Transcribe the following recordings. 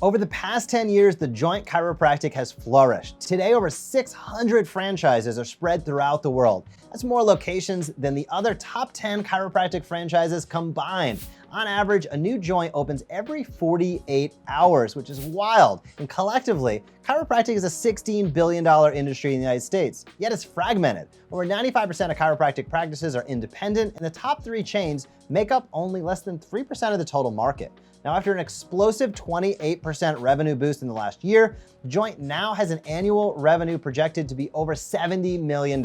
Over the past 10 years, the Joint Chiropractic has flourished. Today, over 600 franchises are spread throughout the world. That's more locations than the other top 10 chiropractic franchises combined. On average, a new joint opens every 48 hours, which is wild. And collectively, chiropractic is a $16 billion industry in the United States, yet it's fragmented. Over 95% of chiropractic practices are independent, and the top 3 chains make up only less than 3% of the total market. Now, after an explosive 28% revenue boost in the last year, Joint now has an annual revenue projected to be over $70 million.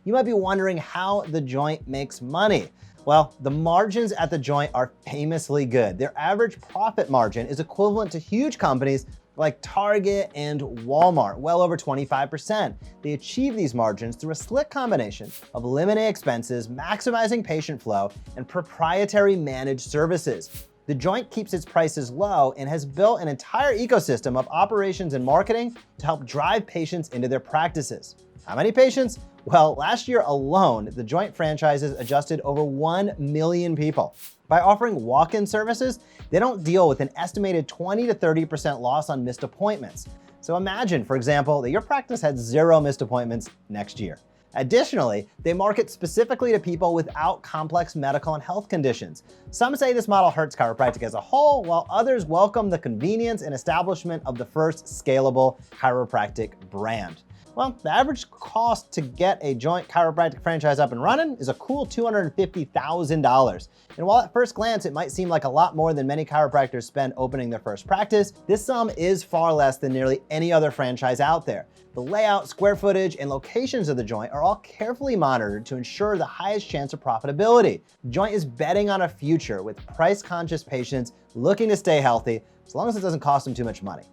You might be wondering how the Joint makes money. Well, the margins at the Joint are famously good. Their average profit margin is equivalent to huge companies like Target and Walmart, well over 25%. They achieve these margins through a slick combination of eliminating expenses, maximizing patient flow, and proprietary managed services. The Joint keeps its prices low and has built an entire ecosystem of operations and marketing to help drive patients into their practices. How many patients? Well, last year alone, the Joint franchises adjusted over 1 million people. By offering walk-in services, they don't deal with an estimated 20 to 30% loss on missed appointments. So imagine, for example, that your practice had 0 missed appointments next year. Additionally, they market specifically to people without complex medical and health conditions. Some say this model hurts chiropractic as a whole, while others welcome the convenience and establishment of the first scalable chiropractic brand. Well, the average cost to get a Joint Chiropractic franchise up and running is a cool $250,000. And while at first glance it might seem like a lot more than many chiropractors spend opening their first practice, this sum is far less than nearly any other franchise out there. The layout, square footage, and locations of the Joint are all carefully monitored to ensure the highest chance of profitability. Joint is betting on a future with price-conscious patients looking to stay healthy, as long as it doesn't cost them too much money.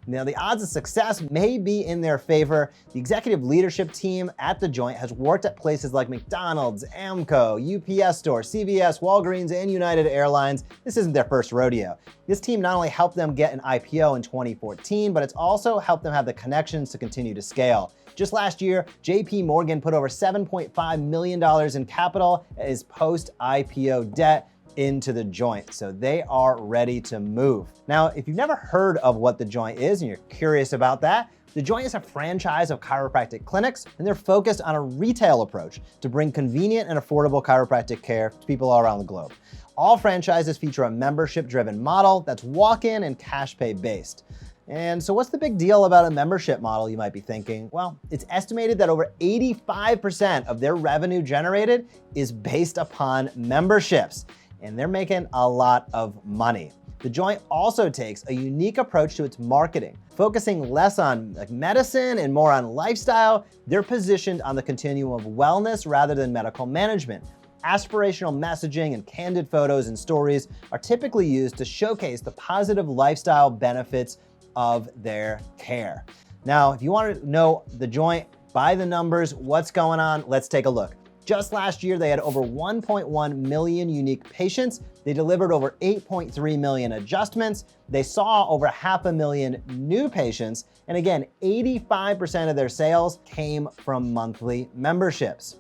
Now, the odds of success may be in their favor. The executive leadership team at the Joint has worked at places like McDonald's, Amco, UPS Store, CVS, Walgreens, and United Airlines. This isn't their first rodeo. This team not only helped them get an IPO in 2014, but it's also helped them have the connections to continue to scale. Just last year, JP Morgan put over $7.5 million in capital as post-IPO debt into the Joint, so they are ready to move. Now, if you've never heard of what the Joint is and you're curious about that, the Joint is a franchise of chiropractic clinics, and they're focused on a retail approach to bring convenient and affordable chiropractic care to people all around the globe. All franchises feature a membership-driven model that's walk-in and cash pay based. And so what's the big deal about a membership model, you might be thinking? Well, it's estimated that over 85% of their revenue generated is based upon memberships, and they're making a lot of money. The Joint also takes a unique approach to its marketing. Focusing less on medicine and more on lifestyle, they're positioned on the continuum of wellness rather than medical management. Aspirational messaging and candid photos and stories are typically used to showcase the positive lifestyle benefits of their care. Now, if you want to know the Joint by the numbers, what's going on, let's take a look. Just last year, they had over 1.1 million unique patients. They delivered over 8.3 million adjustments. They saw over 500,000 new patients. And again, 85% of their sales came from monthly memberships.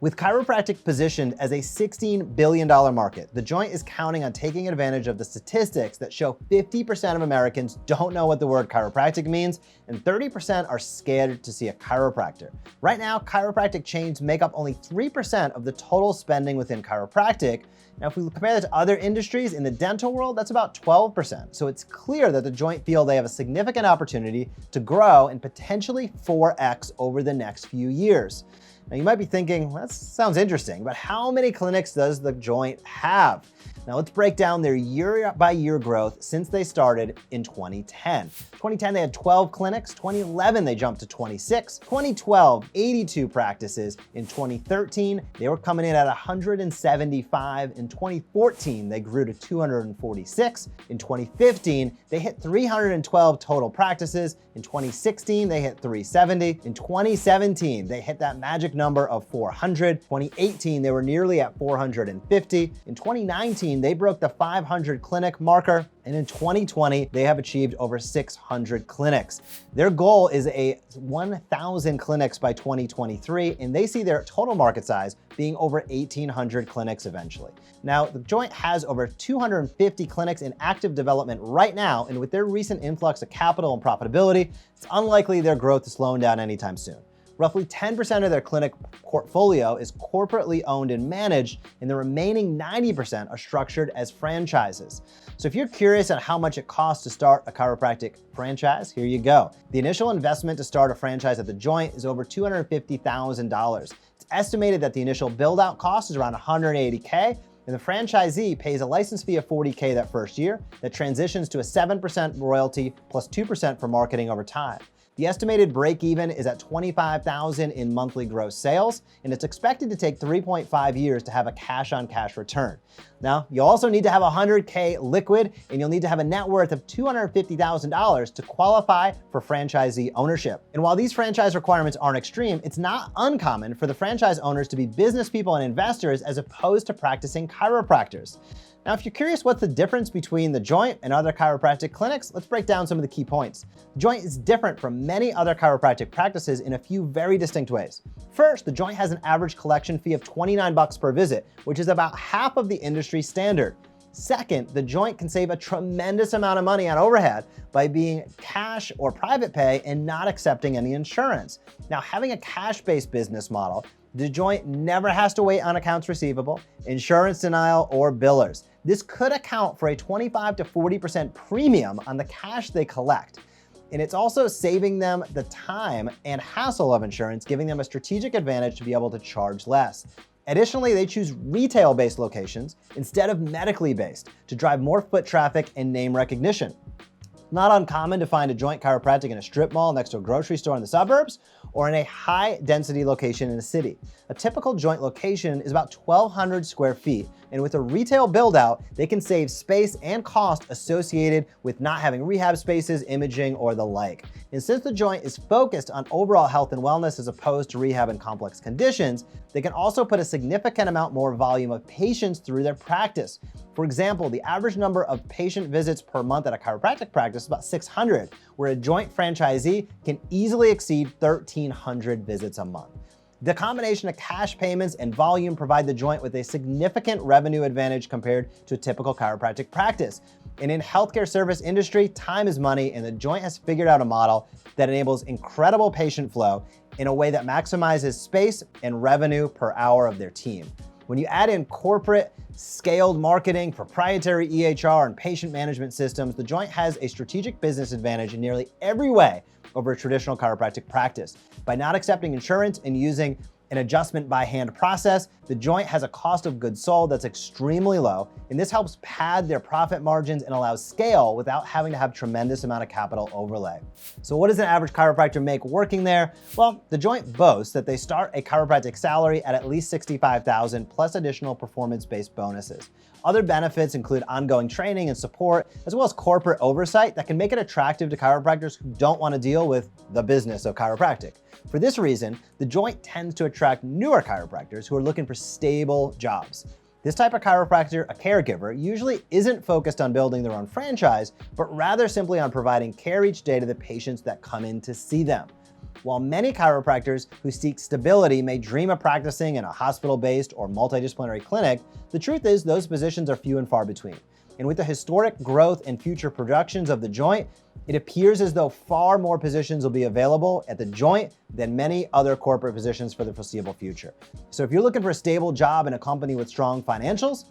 With chiropractic positioned as a $16 billion market, the Joint is counting on taking advantage of the statistics that show 50% of Americans don't know what the word chiropractic means, and 30% are scared to see a chiropractor. Right now, chiropractic chains make up only 3% of the total spending within chiropractic. Now, if we compare that to other industries in the dental world, that's about 12%. So it's clear that the Joint feel they have a significant opportunity to grow and potentially 4x over the next few years. Now, you might be thinking, well, that sounds interesting, but how many clinics does the Joint have? Now, let's break down their year-by-year growth since they started in 2010. 2010, they had 12 clinics. 2011, they jumped to 26. 2012, 82 practices. In 2013, they were coming in at 175. In 2014, they grew to 246. In 2015, they hit 312 total practices. In 2016, they hit 370. In 2017, they hit that magic number of 400. 2018, they were nearly at 450. In 2019, 2019, they broke the 500 clinic marker, and in 2020, they have achieved over 600 clinics. Their goal is 1,000 clinics by 2023, and they see their total market size being over 1,800 clinics eventually. Now, the Joint has over 250 clinics in active development right now, and with their recent influx of capital and profitability, it's unlikely their growth is slowing down anytime soon. Roughly 10% of their clinic portfolio is corporately owned and managed, and the remaining 90% are structured as franchises. So if you're curious on how much it costs to start a chiropractic franchise, here you go. The initial investment to start a franchise at the Joint is over $250,000. It's estimated that the initial build-out cost is around $180K, and the franchisee pays a license fee of $40K that first year that transitions to a 7% royalty plus 2% for marketing over time. The estimated break-even is at $25,000 in monthly gross sales, and it's expected to take 3.5 years to have a cash-on-cash return. Now, you also need to have $100K liquid, and you'll need to have a net worth of $250,000 to qualify for franchisee ownership. And while these franchise requirements aren't extreme, it's not uncommon for the franchise owners to be business people and investors as opposed to practicing chiropractors. Now, if you're curious what's the difference between the Joint and other chiropractic clinics, let's break down some of the key points. The Joint is different from many other chiropractic practices in a few very distinct ways. First, the Joint has an average collection fee of $29 per visit, which is about half of the industry standard. Second, the Joint can save a tremendous amount of money on overhead by being cash or private pay and not accepting any insurance. Now, having a cash-based business model, the Joint never has to wait on accounts receivable, insurance denial, or billers. This could account for a 25 to 40% premium on the cash they collect. And it's also saving them the time and hassle of insurance, giving them a strategic advantage to be able to charge less. Additionally, they choose retail-based locations instead of medically based to drive more foot traffic and name recognition. Not uncommon to find a Joint Chiropractic in a strip mall next to a grocery store in the suburbs or in a high-density location in a city. A typical Joint location is about 1,200 square feet, and with a retail build-out, they can save space and cost associated with not having rehab spaces, imaging, or the like. And since the Joint is focused on overall health and wellness as opposed to rehab and complex conditions, they can also put a significant amount more volume of patients through their practice. For example, the average number of patient visits per month at a chiropractic practice is about 600, where a Joint franchisee can easily exceed 1,300 visits a month. The combination of cash payments and volume provide the Joint with a significant revenue advantage compared to a typical chiropractic practice. And in healthcare service industry, time is money, and the Joint has figured out a model that enables incredible patient flow in a way that maximizes space and revenue per hour of their team. When you add in corporate, scaled marketing, proprietary EHR, and patient management systems, the Joint has a strategic business advantage in nearly every way over a traditional chiropractic practice. By not accepting insurance and using an adjustment by hand process, the Joint has a cost of goods sold that's extremely low, and this helps pad their profit margins and allows scale without having to have tremendous amount of capital overlay. So what does an average chiropractor make working there? Well, the Joint boasts that they start a chiropractic salary at least $65,000 plus additional performance-based bonuses. Other benefits include ongoing training and support, as well as corporate oversight that can make it attractive to chiropractors who don't want to deal with the business of chiropractic. For this reason, the Joint tends to attract newer chiropractors who are looking for stable jobs. This type of chiropractor, a caregiver, usually isn't focused on building their own franchise, but rather simply on providing care each day to the patients that come in to see them. While many chiropractors who seek stability may dream of practicing in a hospital-based or multidisciplinary clinic, the truth is those positions are few and far between. And with the historic growth and future projections of the Joint, it appears as though far more positions will be available at the Joint than many other corporate positions for the foreseeable future. So if you're looking for a stable job in a company with strong financials,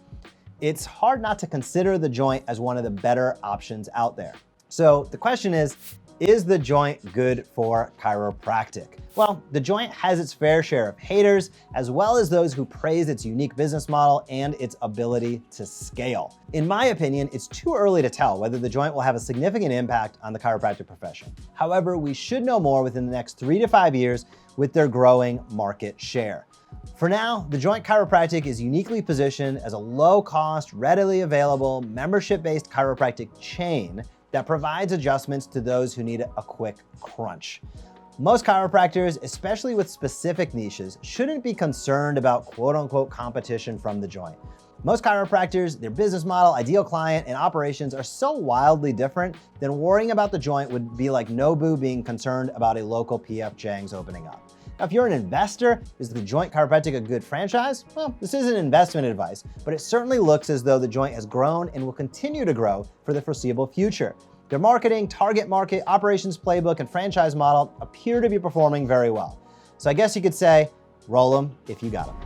it's hard not to consider the Joint as one of the better options out there. So the question is the Joint good for chiropractic? Well, the Joint has its fair share of haters, as well as those who praise its unique business model and its ability to scale. In my opinion, it's too early to tell whether the Joint will have a significant impact on the chiropractic profession. However, we should know more within the next 3 to 5 years with their growing market share. For now, the Joint Chiropractic is uniquely positioned as a low-cost, readily available, membership-based chiropractic chain that provides adjustments to those who need a quick crunch. Most chiropractors, especially with specific niches, shouldn't be concerned about quote-unquote competition from the Joint. Most chiropractors, their business model, ideal client, and operations are so wildly different, then worrying about the joint would be like Nobu being concerned about a local PF Chang's opening up. Now, if you're an investor, is the Joint Chiropractic a good franchise? Well, this isn't investment advice, but it certainly looks as though the joint has grown and will continue to grow for the foreseeable future. Their marketing, target market, operations playbook, and franchise model appear to be performing very well. So I guess you could say, roll them if you got them.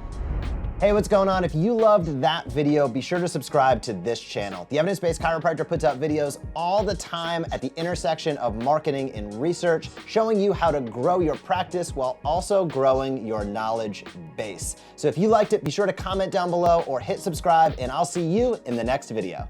Hey, what's going on? If you loved that video, be sure to subscribe to this channel. The Evidence-Based Chiropractor puts out videos all the time at the intersection of marketing and research, showing you how to grow your practice while also growing your knowledge base. So if you liked it, be sure to comment down below or hit subscribe, and I'll see you in the next video.